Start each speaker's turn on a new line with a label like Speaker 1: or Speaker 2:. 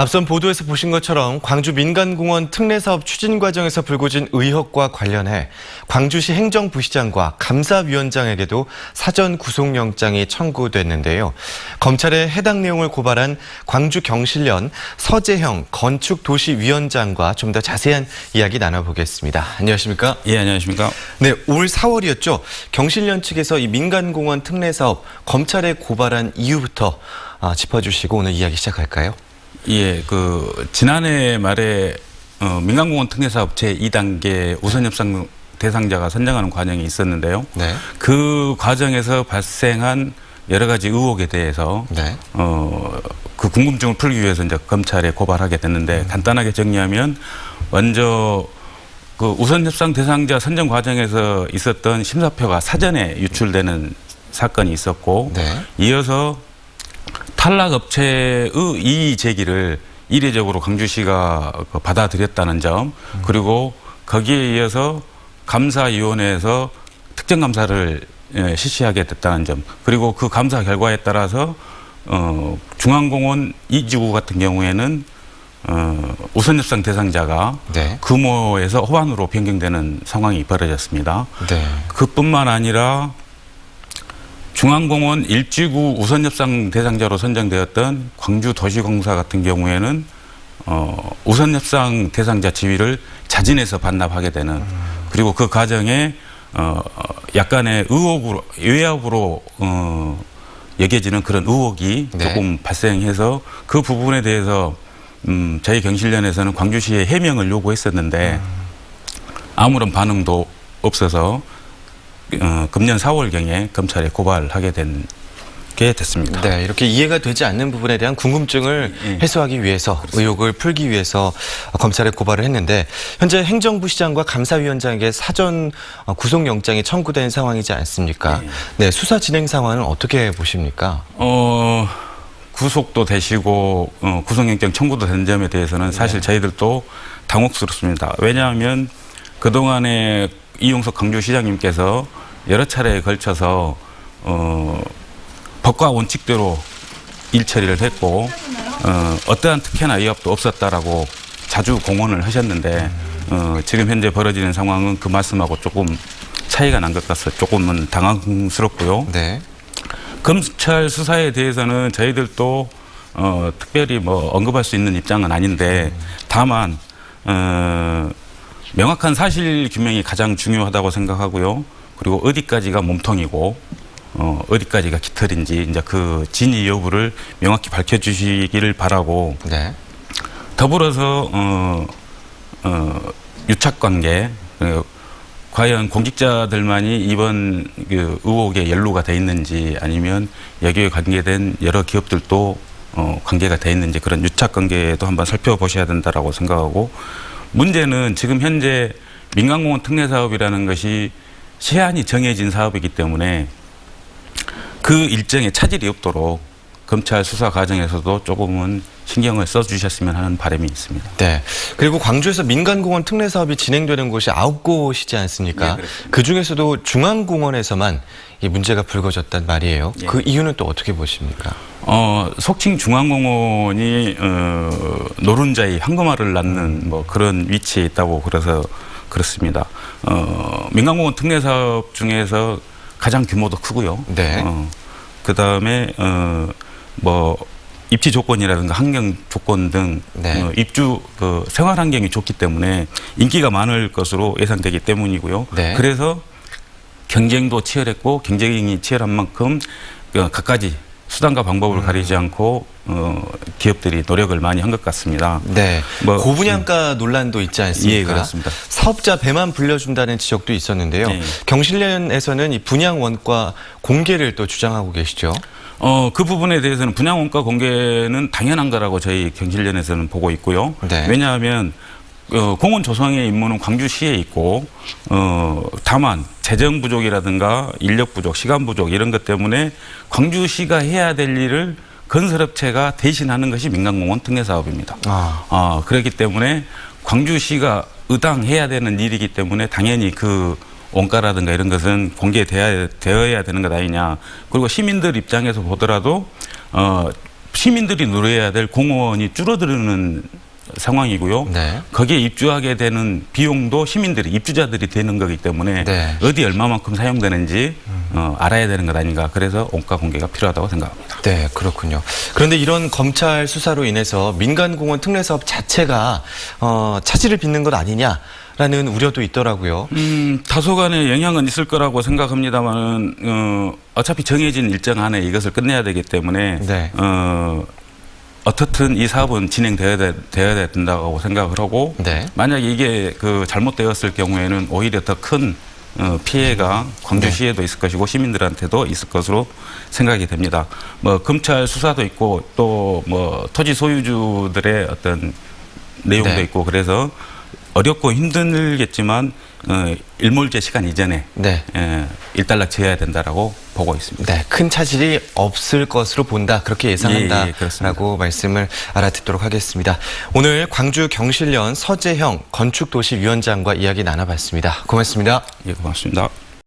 Speaker 1: 앞선 보도에서 보신 것처럼 광주 민간공원 특례사업 추진 과정에서 불거진 의혹과 관련해 광주시 행정부시장과 감사위원장에게도 사전 구속영장이 청구됐는데요. 검찰에 해당 내용을 고발한 광주경실련 서재형 건축도시위원장과 좀 더 자세한 이야기 나눠보겠습니다. 안녕하십니까?
Speaker 2: 예, 안녕하십니까?
Speaker 1: 네, 올 4월이었죠. 경실련 측에서 이 민간공원 특례사업 검찰에 고발한 이유부터 짚어주시고 오늘 이야기 시작할까요?
Speaker 2: 예, 지난해 말에 민간공원 특례사업 제2단계 우선협상 대상자가 선정하는 과정이 있었는데요.
Speaker 1: 네.
Speaker 2: 그 과정에서 발생한 여러 가지 의혹에 대해서
Speaker 1: 네.
Speaker 2: 그 궁금증을 풀기 위해서 이제 검찰에 고발하게 됐는데 간단하게 정리하면 먼저 그 우선협상 대상자 선정 과정에서 있었던 심사표가 사전에 유출되는 사건이 있었고
Speaker 1: 네.
Speaker 2: 이어서 탈락업체의 이의 제기를 이례적으로 광주시가 받아들였다는 점, 그리고 거기에 이어서 감사위원회에서 특정감사를 실시하게 됐다는 점, 그리고 그 감사 결과에 따라서 중앙공원 이지구 같은 경우에는 우선협상 대상자가
Speaker 1: 네.
Speaker 2: 금호에서 호반으로 변경되는 상황이 벌어졌습니다.
Speaker 1: 네.
Speaker 2: 그뿐만 아니라 중앙공원 일지구 우선협상 대상자로 선정되었던 광주도시공사 같은 경우에는 우선협상 대상자 지위를 자진해서 반납하게 되는, 그리고 그 과정에 약간의 의혹으로 외압으로 여겨지는 그런 의혹이
Speaker 1: 네.
Speaker 2: 조금 발생해서 그 부분에 대해서 저희 경실련에서는 광주시에 해명을 요구했었는데 아무런 반응도 없어서 금년 4월경에 검찰에 고발하게 게 됐습니다.
Speaker 1: 네, 이렇게 이해가 되지 않는 부분에 대한 궁금증을 해소하기 위해서, 그렇습니다. 의혹을 풀기 위해서 검찰에 고발을 했는데 현재 행정부시장과 감사위원장에게 사전 구속영장이 청구된 상황이지 않습니까? 네, 수사 진행 상황은 어떻게 보십니까?
Speaker 2: 구속도 되시고 구속영장 청구도 된 점에 대해서는 사실 저희들도 당혹스럽습니다. 왜냐하면 그동안에 이용석 광주시장님께서 여러 차례에 걸쳐서 법과 원칙대로 일 처리를 했고 어떠한 특혜나 위협도 없었다라고 자주 공언을 하셨는데 지금 현재 벌어지는 상황은 그 말씀하고 조금 차이가 난 것 같아서 조금은 당황스럽고요.
Speaker 1: 네.
Speaker 2: 검찰 수사에 대해서는 저희들도 특별히 언급할 수 있는 입장은 아닌데 다만 명확한 사실 규명이 가장 중요하다고 생각하고요. 그리고 어디까지가 몸통이고 어디까지가 깃털인지 이제 그 진위 여부를 명확히 밝혀주시기를 바라고.
Speaker 1: 네.
Speaker 2: 더불어서 유착관계, 과연 공직자들만이 이번 그 의혹에 연루가 돼 있는지 아니면 여기에 관계된 여러 기업들도 관계가 돼 있는지 그런 유착관계도 한번 살펴보셔야 된다라고 생각하고. 문제는 지금 현재 민간공원 특례사업이라는 것이 시한이 정해진 사업이기 때문에 그 일정에 차질이 없도록 검찰 수사 과정에서도 조금은 신경을 써주셨으면 하는 바람이 있습니다.
Speaker 1: 네. 그리고 광주에서 민간공원 특례사업이 진행되는 곳이 9곳이지 않습니까?
Speaker 2: 네,
Speaker 1: 그 중에서도 중앙공원에서만 이 문제가 불거졌단 말이에요.
Speaker 2: 예.
Speaker 1: 그 이유는 또 어떻게 보십니까?
Speaker 2: 속칭 중앙공원이 노른자의 황금알을 낳는 그런 위치에 있다고 그래서 그렇습니다. 민간공원 특례사업 중에서 가장 규모도 크고요.
Speaker 1: 네.
Speaker 2: 그 다음에 입지 조건이라든가 환경 조건 등
Speaker 1: 네.
Speaker 2: 입주 생활 환경이 좋기 때문에 인기가 많을 것으로 예상되기 때문이고요.
Speaker 1: 네.
Speaker 2: 그래서 경쟁도 치열했고 경쟁이 치열한 만큼 갖가지 수단과 방법을 가리지 않고 기업들이 노력을 많이 한 것 같습니다.
Speaker 1: 네. 고분양가 논란도 있지 않습니까?
Speaker 2: 예, 그렇습니다.
Speaker 1: 사업자 배만 불려준다는 지적도 있었는데요.
Speaker 2: 네.
Speaker 1: 경실련에서는 이 분양 원가 공개를 또 주장하고 계시죠.
Speaker 2: 그 부분에 대해서는 분양 원가 공개는 당연한 거라고 저희 경실련에서는 보고 있고요.
Speaker 1: 네.
Speaker 2: 왜냐하면 공원 조성의 임무는 광주시에 있고 다만 재정 부족이라든가 인력 부족, 시간 부족 이런 것 때문에 광주시가 해야 될 일을 건설업체가 대신하는 것이 민간공원 특례사업입니다. 그렇기 때문에 광주시가 의당해야 되는 일이기 때문에 당연히 그 원가라든가 이런 것은 공개되어야 되는 것 아니냐. 그리고 시민들 입장에서 보더라도 시민들이 누려야 될 공원이 줄어드는 상황이고요.
Speaker 1: 네.
Speaker 2: 거기에 입주하게 되는 비용도 시민들이 입주자들이 되는 거기 때문에
Speaker 1: 네.
Speaker 2: 어디 얼마만큼 사용되는지 알아야 되는 것 아닌가. 그래서 원가 공개가 필요하다고 생각합니다.
Speaker 1: 네, 그렇군요. 그런데 이런 검찰 수사로 인해서 민간공원 특례 사업 자체가 차질을 빚는 것 아니냐라는 우려도 있더라고요.
Speaker 2: 다소간의 영향은 있을 거라고 생각합니다만 어차피 정해진 일정 안에 이것을 끝내야 되기 때문에
Speaker 1: 네.
Speaker 2: 어떻든 이 사업은 진행되어야 된다고 생각을 하고
Speaker 1: 네.
Speaker 2: 만약에 이게 잘못되었을 경우에는 오히려 더 큰 피해가 광주시에도 있을 것이고 시민들한테도 있을 것으로 생각이 됩니다. 뭐 검찰 수사도 있고 또 뭐 토지 소유주들의 어떤 내용도
Speaker 1: 네.
Speaker 2: 있고 그래서 어렵고 힘들겠지만 일몰제 시간 이전에
Speaker 1: 네.
Speaker 2: 일단락 지어야 된다라고 보고 있습니다.
Speaker 1: 네, 큰 차질이 없을 것으로 본다. 그렇게 예상한다라고
Speaker 2: 그렇습니다.
Speaker 1: 말씀을 알아듣도록 하겠습니다. 오늘 광주 경실련 서재형 건축도시위원장과 이야기 나눠봤습니다. 고맙습니다.
Speaker 2: 예, 고맙습니다.